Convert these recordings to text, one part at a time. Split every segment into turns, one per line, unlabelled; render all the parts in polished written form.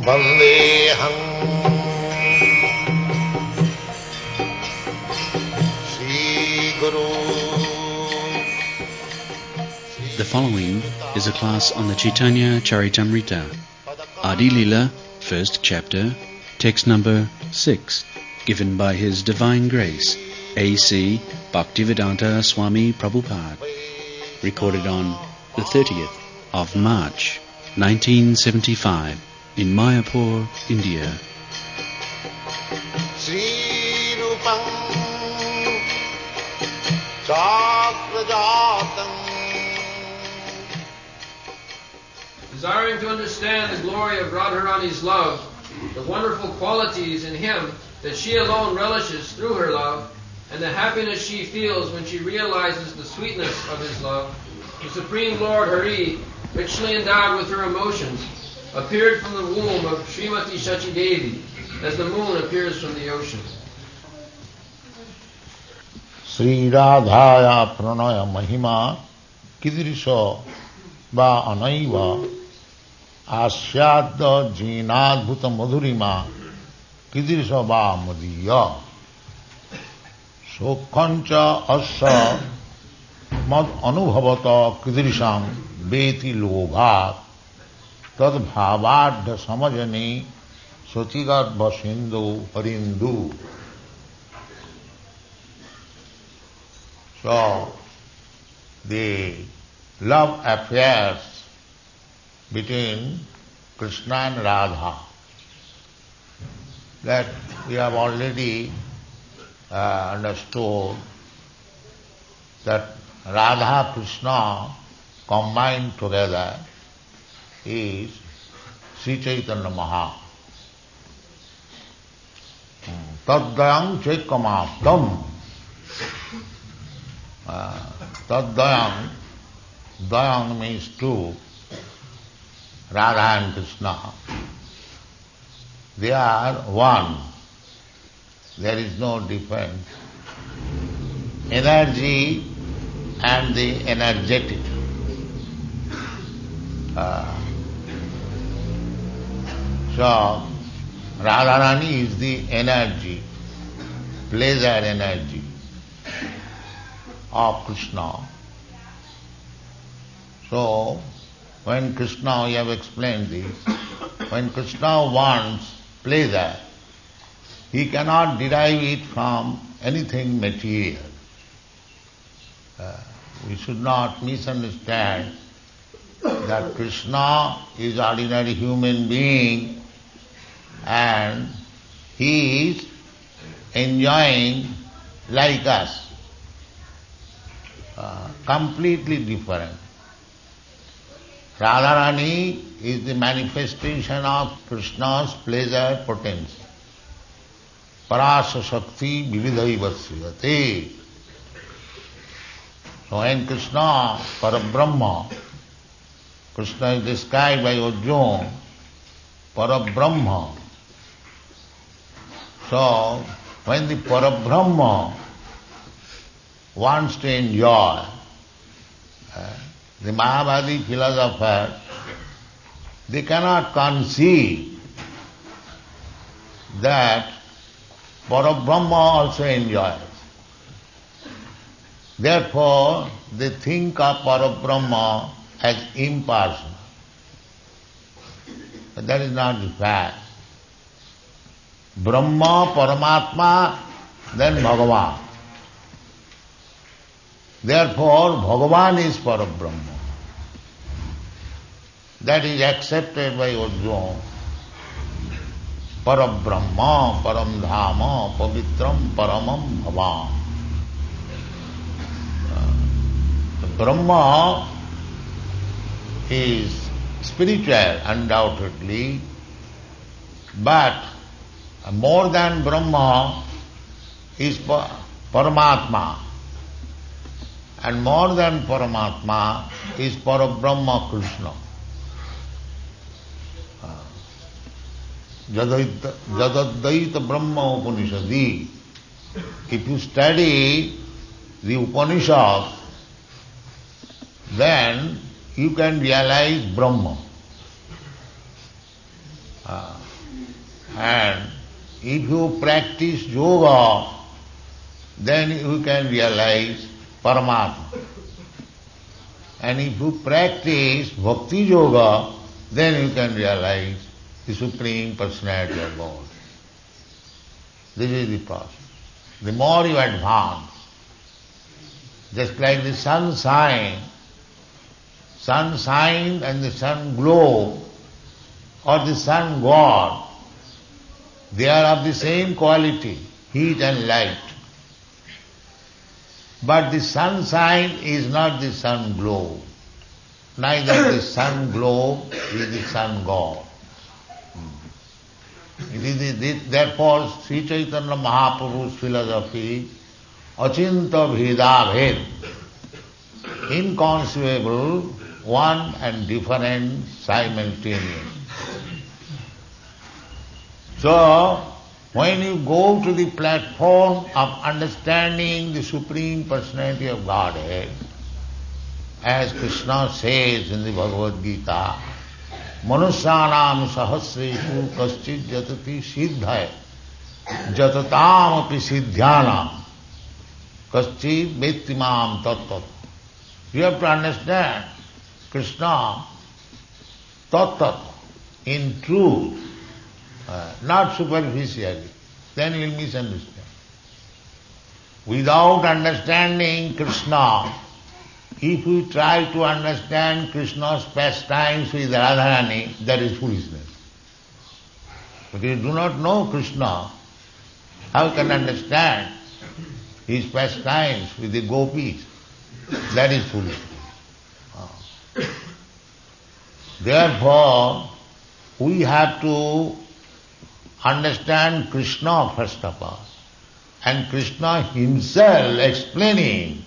Vandeham Sri Guru.
The following is a class on the Chaitanya Charitamrita, Adi Lila, first chapter, text number 6, given by His Divine Grace, A.C. Bhaktivedanta Swami Prabhupada, recorded on the 30th of March, 1975, in Mayapur, India.
Sri Rupam Chakrajatam.
Desiring to understand the glory of Radharani's love, the wonderful qualities in him that she alone relishes through her love, and the happiness she feels when she realizes the sweetness of his love, the Supreme Lord Hari, richly endowed with her emotions, appeared from the womb of Srimati Shachi Devi, as the moon appears from the ocean.
Sri Radhaya Pranaya Mahima Kidrisha Va Anaiva Asyadda Jinadbhuta Madhurima Kidrisha Va Madhiya Sokhancha Asya Mad Anubhavata Kidrisham Beti Lobhat Tad Bhavadha Samajani Sotigat Basindu Harindu. So, the love affairs between Krishna and Radha, that we have already understood that Radha Krishna combined together is Sri Chaitanya Maha. Taddayam Chaikamaptam. Taddayam, Dayam means two, Radha and Krishna. They are one. There is no difference. Energy and the energetic. So, Radharani is the energy, pleasure energy of Krishna. So, when Krishna, we have explained this, when Krishna wants pleasure, he cannot derive it from anything material. We should not misunderstand that Krishna is ordinary human being and he is enjoying like us. Completely different. Radharani is the manifestation of Krishna's pleasure potency. Parasa Shakti Vividhaivasriyate. So when Krishna, Parabrahma, Krishna is described by Arjuna, Parabrahma. So when the Parabrahma wants to enjoy, the Mahabadi philosophers, they cannot conceive that Parabrahma also enjoys. Therefore, they think of Parabrahma as impersonal. But that is not the fact. Brahma, Paramatma, then Bhagavan. Therefore, Bhagavan is Parabrahma. That is accepted by Arjuna. Parabrahma, Paramdhama, Pavitram, Paramam Bhavam. Brahma is spiritual, undoubtedly, but more than Brahma is Paramatma. And more than Paramatma is Parabrahma Krishna. Jadadvaita Brahma Upanishadi. If you study the Upanishad, then you can realize Brahma. And if you practice yoga, then you can realize Paramatma. And if you practice Bhakti Yoga, then you can realize the Supreme Personality of God. This is the process. The more you advance, just like the sun shine and the sun glow, or the sun god, they are of the same quality, heat and light. But the sunshine is not the sun glow, neither the sun glow is the sun god. Therefore, Sri Chaitanya Mahaprabhu's philosophy, Achinta Bheda Bhed, inconceivable, one and different simultaneous. So, when you go to the platform of understanding the Supreme Personality of Godhead, as Krishna says in the Bhagavad Gita, Manusyanam sahasreshu kaschid jatati siddhaya jatatam api siddhyanam kaschid vettimam tattat. You have to understand Krishna tattat in truth, not superficially, then you will misunderstand. Without understanding Krishna, if we try to understand Krishna's pastimes with Radharani, that is foolishness. But you do not know Krishna, how can understand his pastimes with the gopis? That is foolishness. Therefore, we have to understand Krishna first of all, and Krishna himself explaining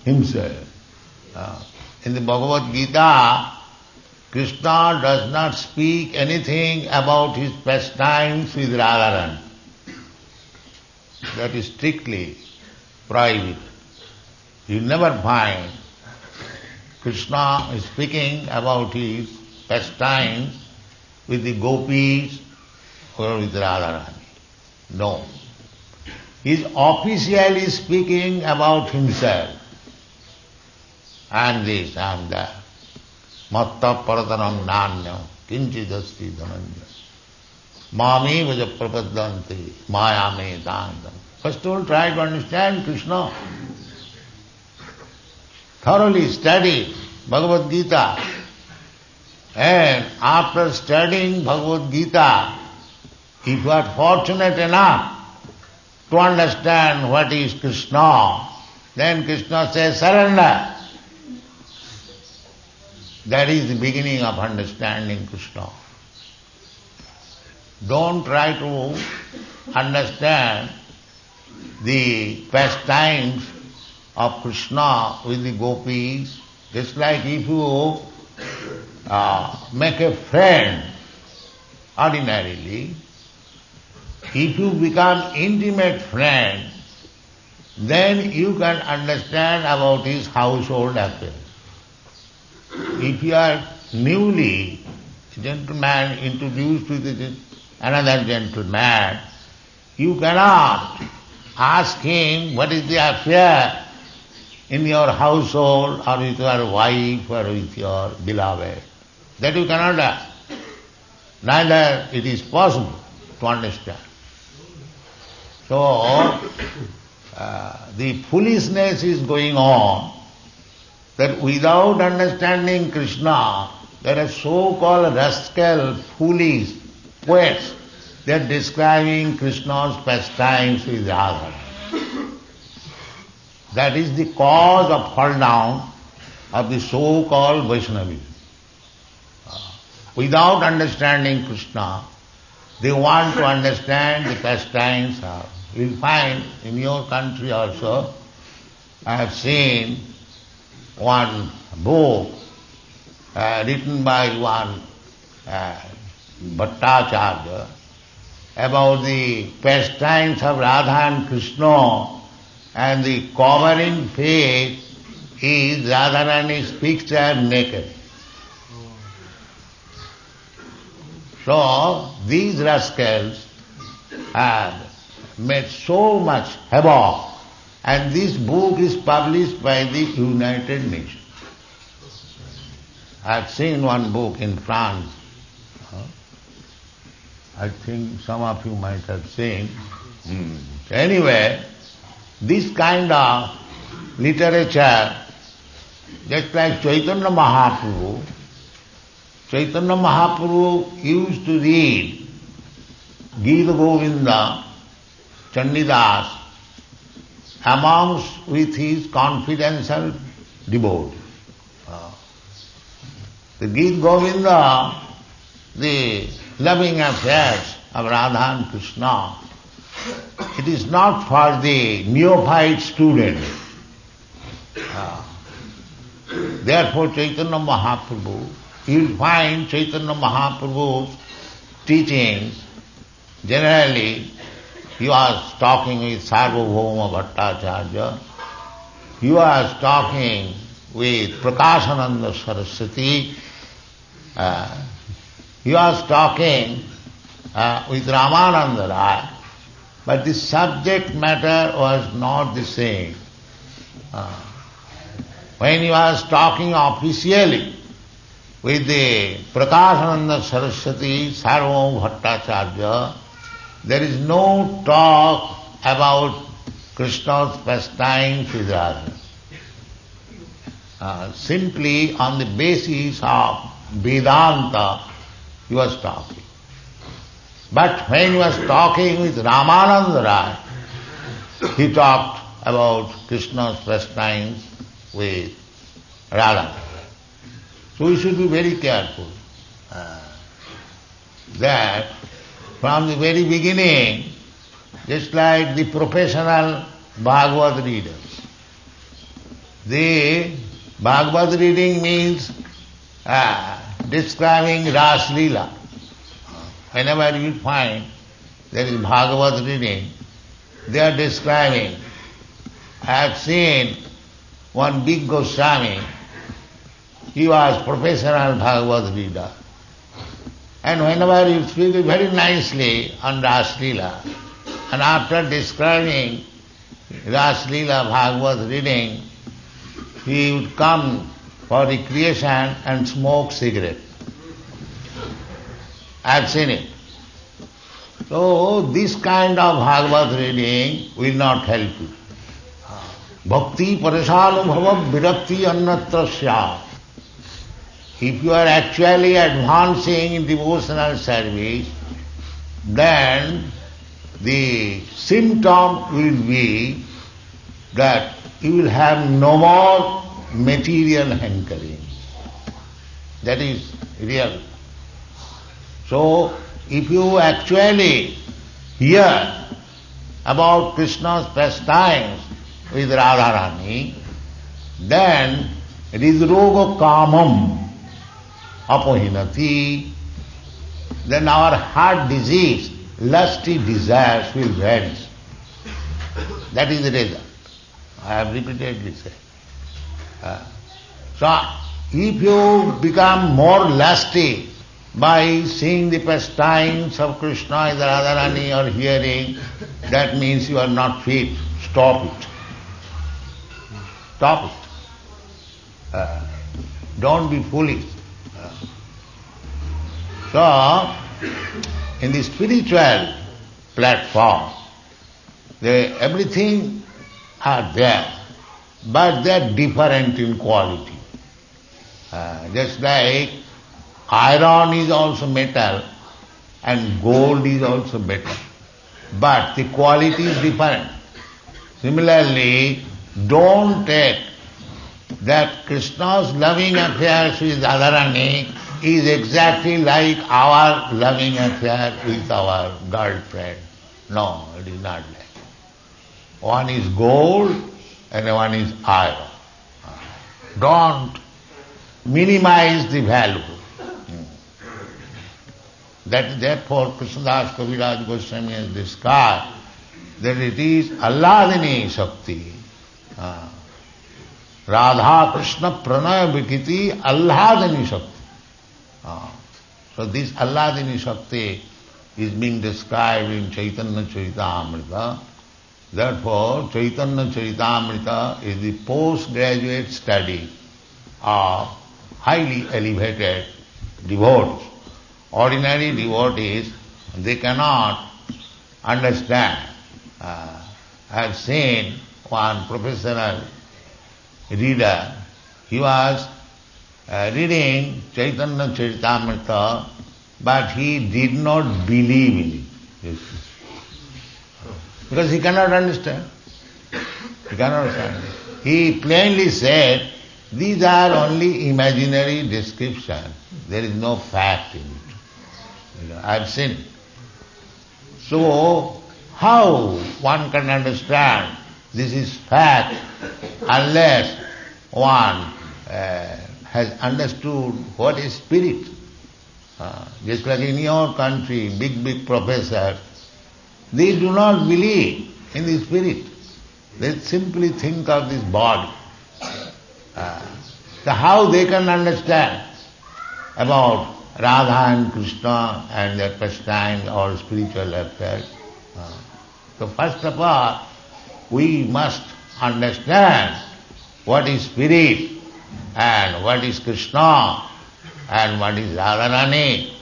himself. In the Bhagavad Gita, Krishna does not speak anything about his pastimes with Radharani. That is strictly prohibited. You never find Krishna speaking about his pastimes with the gopis or with Radharani. No. He is officially speaking about himself. And this and that. Matta paratanam nanya kinchidasti dhananya mami vaja prapadanti mayame dandam. First of all, try to understand Krishna. Thoroughly study Bhagavad Gita. And after studying Bhagavad Gita, if you are fortunate enough to understand what is Krishna, then Krishna says, surrender. That is the beginning of understanding Krishna. Don't try to understand the pastimes of Krishna with the gopis. Just like if you make a friend ordinarily, if you become intimate friend, then you can understand about his household affairs. If you are newly a gentleman introduced with another gentleman, you cannot ask him what is the affair in your household or with your wife or with your beloved. That you cannot ask. Neither it is possible to understand. So, the foolishness is going on that without understanding Krishna, there are so-called rascal, foolish poets. They are describing Krishna's pastimes with Radha. That is the cause of fall down of the so-called Vaishnavism. Without understanding Krishna, they want to understand the pastimes of. You will find in your country also, I have seen one book written by one Bhattacharya about the pastimes of Radha and Krishna, and the covering page is Radharani's picture naked. So these rascals have made so much havoc, and this book is published by the United Nations. I have seen one book in France. I think some of you might have seen. Anyway, this kind of literature, just like Chaitanya Mahaprabhu used to read Gita Govinda, Chandidas, amongst with his confidential devotees. The Gita Govinda, the loving affairs of Radha and Krishna, it is not for the neophyte student. Therefore Chaitanya Mahaprabhu, you will find Chaitanya Mahaprabhu's teachings, generally he was talking with Sarvabhauma Bhattacharya, he was talking with Prakashananda Saraswati, he was talking with Ramananda Rai, but the subject matter was not the same. When he was talking officially with the Prakashananda Saraswati, Sarvabhauma Bhattacharya, there is no talk about Krishna's pastimes with Radha. Simply on the basis of Vedanta he was talking. But when he was talking with Ramananda Rai, he talked about Krishna's pastimes with Radha. So we should be very careful that from the very beginning, just like the professional Bhagavad readers, the Bhagavad reading means describing Ras Leela. Whenever you find there is Bhagavad reading, they are describing. I have seen one big Goswami, he was professional Bhagavad reader. And whenever he speaks very nicely on Ras Leela, and after describing Ras Leela Bhagavad reading, he would come for recreation and smoke cigarette. I have seen it. So this kind of Bhagavad reading will not help you. Bhakti parasanubhava virakti annatra syat. If you are actually advancing in devotional service, then the symptom will be that you will have no more material hankering. That is real. So, if you actually hear about Krishna's pastimes with Radharani, then hridroga kamam apohinati, then our heart disease, lusty desires will vanish. That is the result. I have repeatedly said. So, if you become more lusty by seeing the pastimes of Krishna and Radharani or hearing, that means you are not fit. Stop it. Stop it. Don't be foolish. So, in the spiritual platform, everything are there, but they are different in quality. Just like iron is also metal and gold is also metal, but the quality is different. Similarly, don't take that Krishna's loving affairs with Radharani is exactly like our loving affair with our girlfriend. No, it is not like. One is gold and one is iron. Don't minimize the value. Therefore, Krishnadas Kaviraj Goswami has described that it is Alladini Shakti. Radha Krishna Pranaya Vikiti Alladini Shakti. So this Alladini Shakti is being described in Chaitanya Charitamrita. Therefore, Chaitanya Charitamrita is the postgraduate study of highly elevated devotees. Ordinary devotees, they cannot understand. I have seen one professional reader, he was reading Chaitanya Charitamrita, but he did not believe in it. Because he cannot understand. He cannot understand. He plainly said, these are only imaginary descriptions. There is no fact in it. I have seen it. So, how one can understand this is fact unless one has understood what is spirit? Just like in your country, big professors, they do not believe in the spirit. They simply think of this body. So how they can understand about Radha and Krishna and their pastime or spiritual affairs? So first of all, we must understand what is spirit and what is Krishna and what is Radharani.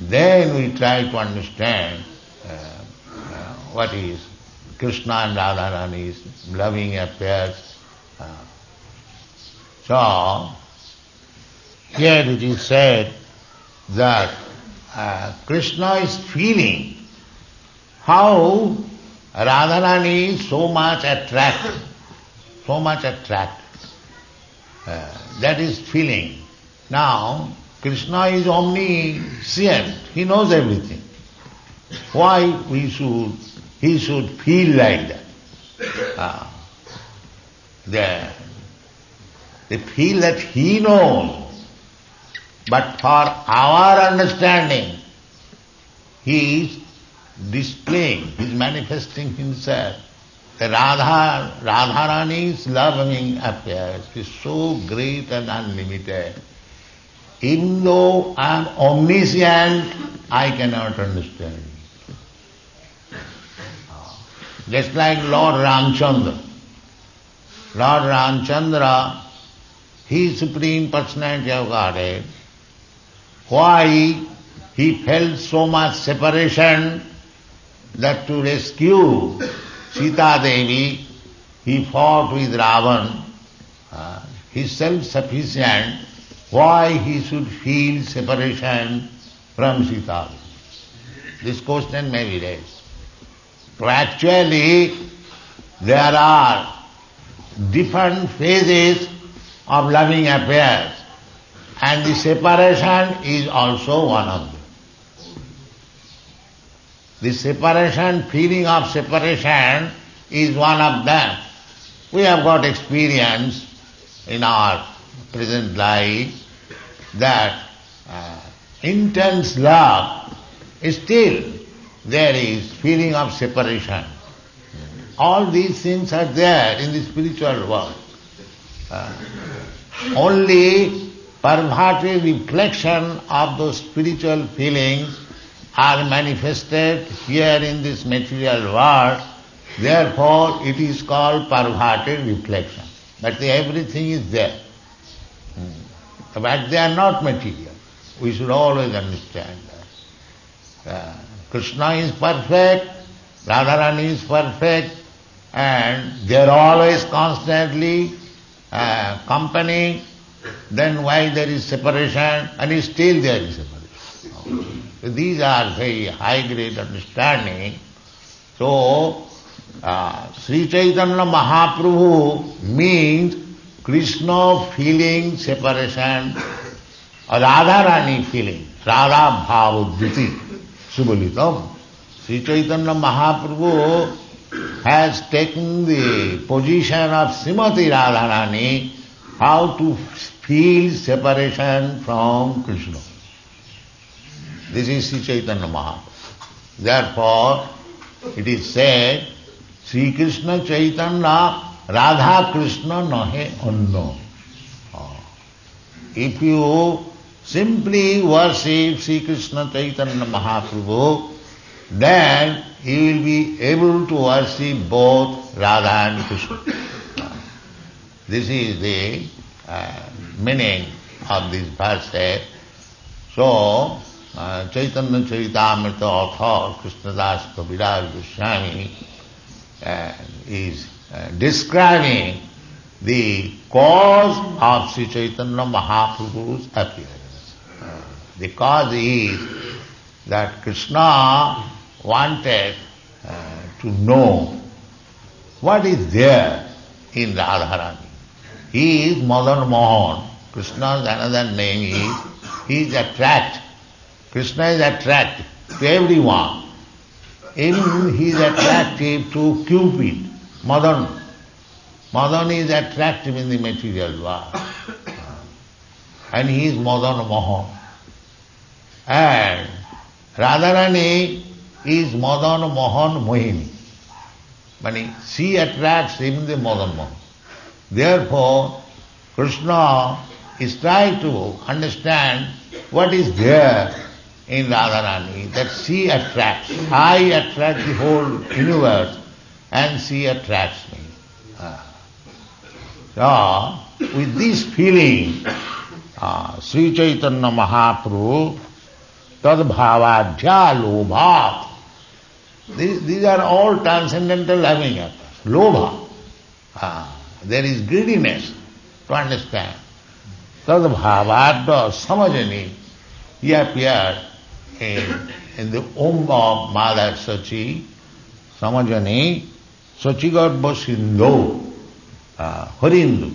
Then we try to understand what is Krishna and Radharani's loving affairs. So, here it is said that Krishna is feeling how Radharani is so much attractive. That is feeling. Now, Krishna is omniscient. He knows everything. Why he should feel like that? They feel that he knows, but for our understanding, he is displaying, he is manifesting himself. The Radharani's loving affairs is so great and unlimited. Even though I am omniscient, I cannot understand. Just like Lord Ramchandra. Lord Ramchandra, he is Supreme Personality of Godhead. Why he felt so much separation that to rescue Sita Devi, he fought with Ravan. He is self-sufficient. Why he should feel separation from Sita Devi? This question may be raised. So actually, there are different phases of loving affairs, and the separation is also one of them. The separation, feeling of separation is one of them. We have got experience in our present life that intense love, still there is feeling of separation. All these things are there in the spiritual world. Only perverted reflection of those spiritual feelings are manifested here in this material world. Therefore, it is called perverted reflection. But everything is there. But they are not material. We should always understand that. Krishna is perfect, Radharani is perfect, and they are always constantly company. Then why there is separation? And still there is separation. So these are very high-grade understanding. So, Sri Chaitanya Mahaprabhu means Krishna feeling separation, or Radharani feeling, Radha Bhavaddhiti, Subalitam. Sri Chaitanya Mahaprabhu has taken the position of Srimati Radharani, how to feel separation from Krishna. This is Sri Chaitanya Mahaprabhu. Therefore, it is said, Sri Krishna Chaitanya Radha Krishna nahe anno. If you simply worship Sri Krishna Chaitanya Mahaprabhu, then you will be able to worship both Radha and Krishna. This is the meaning of this verse. So, Chaitanya Charitamrita author Krishnadas Kaviraj Goswami is describing the cause of Sri Chaitanya Mahaprabhu's appearance. The cause is that Krishna wanted to know what is there in Radharani. He is Madan Mohan. Krishna's another name is, he is attracted. Krishna is attractive to everyone. Even he is attractive to Cupid, Madan. Madan is attractive in the material world. And he is Madan Mohan. And Radharani is Madan Mohan Mohini. Meaning she attracts even the Madan Mohan. Therefore, Krishna is trying to understand what is there in Radharani, that she attracts. I attract the whole universe and she attracts me. So, with this feeling, Sri Chaitanya Mahaprabhu, Tadbhavadhya Lobha, these are all transcendental loving affairs. Lobha. There is greediness to understand. Tadbhavadhya Samajani, he appeared in the womb of Mother Sachi, Samajani, Sachigarbha Sindhu, Harindu.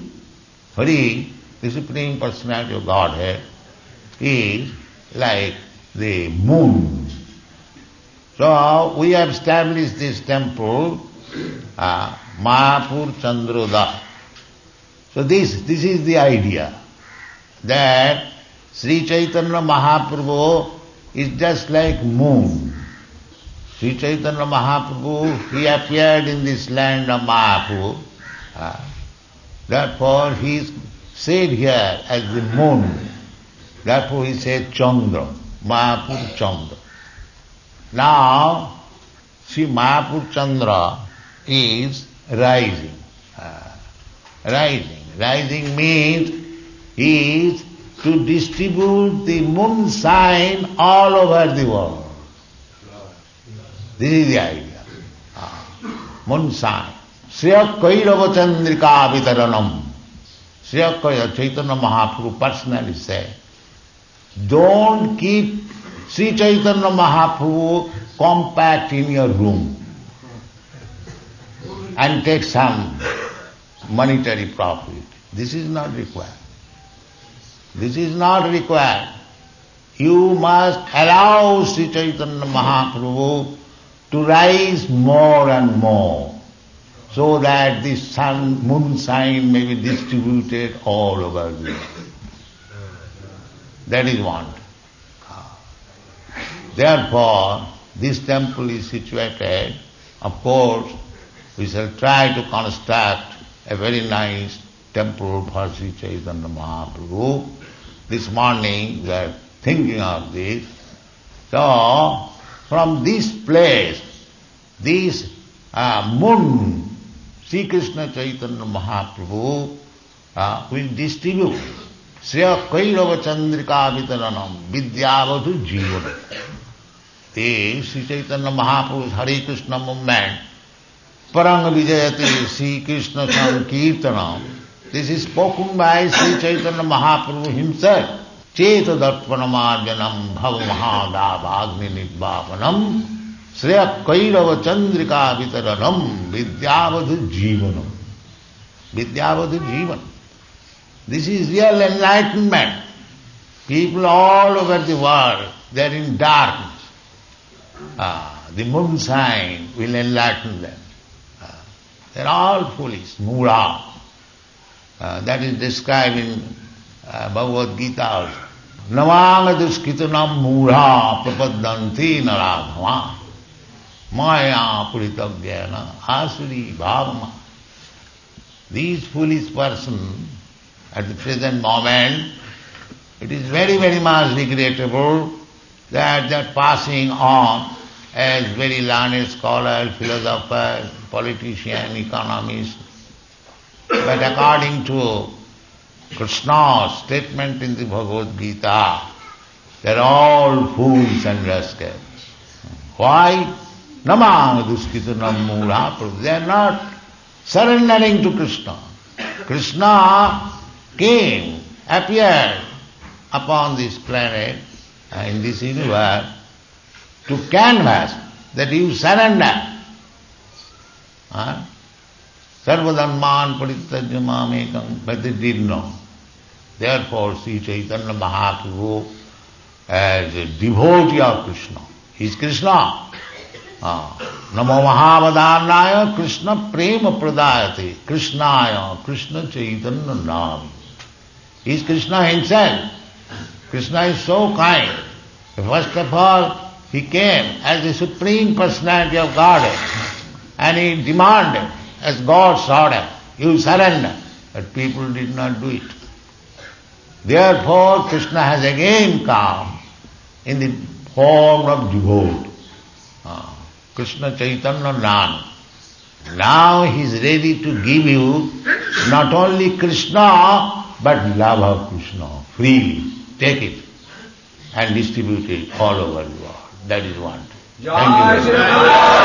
Hari, the Supreme Personality of Godhead, is like the moon. So we have established this temple, Mayapur Chandroda. So this is the idea, that Sri Chaitanya Mahaprabhu is just like moon. Sri Chaitanya Mahaprabhu, he appeared in this land of Mayapur. Therefore he is said here as the moon. Therefore he said Chandra, Mayapur Chandra. Now, Sri Mayapur Chandra is rising. Rising means he is to distribute the moonshine all over the world. This is the idea. Moonshine. Sriya Kairava Chandrika Vitaranam. Sriya Kairava, Chaitanya Mahaprabhu personally said, don't keep Sri Chaitanya Mahaprabhu compact in your room and take some monetary profit. This is not required. This is not required. You must allow Sri Chaitanya Mahaprabhu to rise more and more, so that the moonshine may be distributed all over the world. That is one. Therefore, this temple is situated. Of course, we shall try to construct a very nice temple for Sri Chaitanya Mahaprabhu. This morning we are thinking of this. So, from this place, this moon, Sri Krishna Chaitanya Mahaprabhu will distribute Sriya Kairava Chandrika Vitaranam Vidyavadhu Jivana. The Sri Chaitanya Mahaprabhu's Hare Krishna movement, Parang Vijayati Sri Krishna Sankirtanam. This is spoken by Sri Chaitanya Mahaprabhu himself. Cheta Darpanamarjanam Bhava Mahadava Agni Nibbapanam Sriya Kairava Chandrika Vitaranam Vidyavadhu Jivanam. Vidyavadhu Jivan. This is real enlightenment. People all over the world, they are in darkness. The moonshine will enlighten them. They are all foolish, mura. That is described in Bhagavad Gita also. Navagaduskitanam mura prapadanti naradhava maya puritavyena asuri bhavama. These foolish persons at the present moment, It is very, very much regrettable that they are passing on as very learned scholars, philosophers, politicians, economists. But according to Krishna's statement in the Bhagavad Gita, they are all fools and rascals. Why? Namang duskita namura. They are not surrendering to Krishna. Krishna came, appeared upon this planet, in this universe, to canvas that you surrender. Sarvadharman parittajya mamekam, but they did not. Therefore, Sri Chaitanya Mahaprabhu, as a devotee of Krishna, he is Krishna. Namo Mahavadharnaya Krishna Prema Pradayate Krishnaya Krishna Chaitanya Nam. He is Krishna himself. Krishna is so kind. First of all, he came as the Supreme Personality of Godhead and he demanded, as God's order, you surrender. But people did not do it. Therefore, Krishna has again come in the form of devotee. Krishna Chaitanya Nam. Now he is ready to give you not only Krishna, but love of Krishna freely. Take it and distribute it all over the world. That is one. Thank you very much.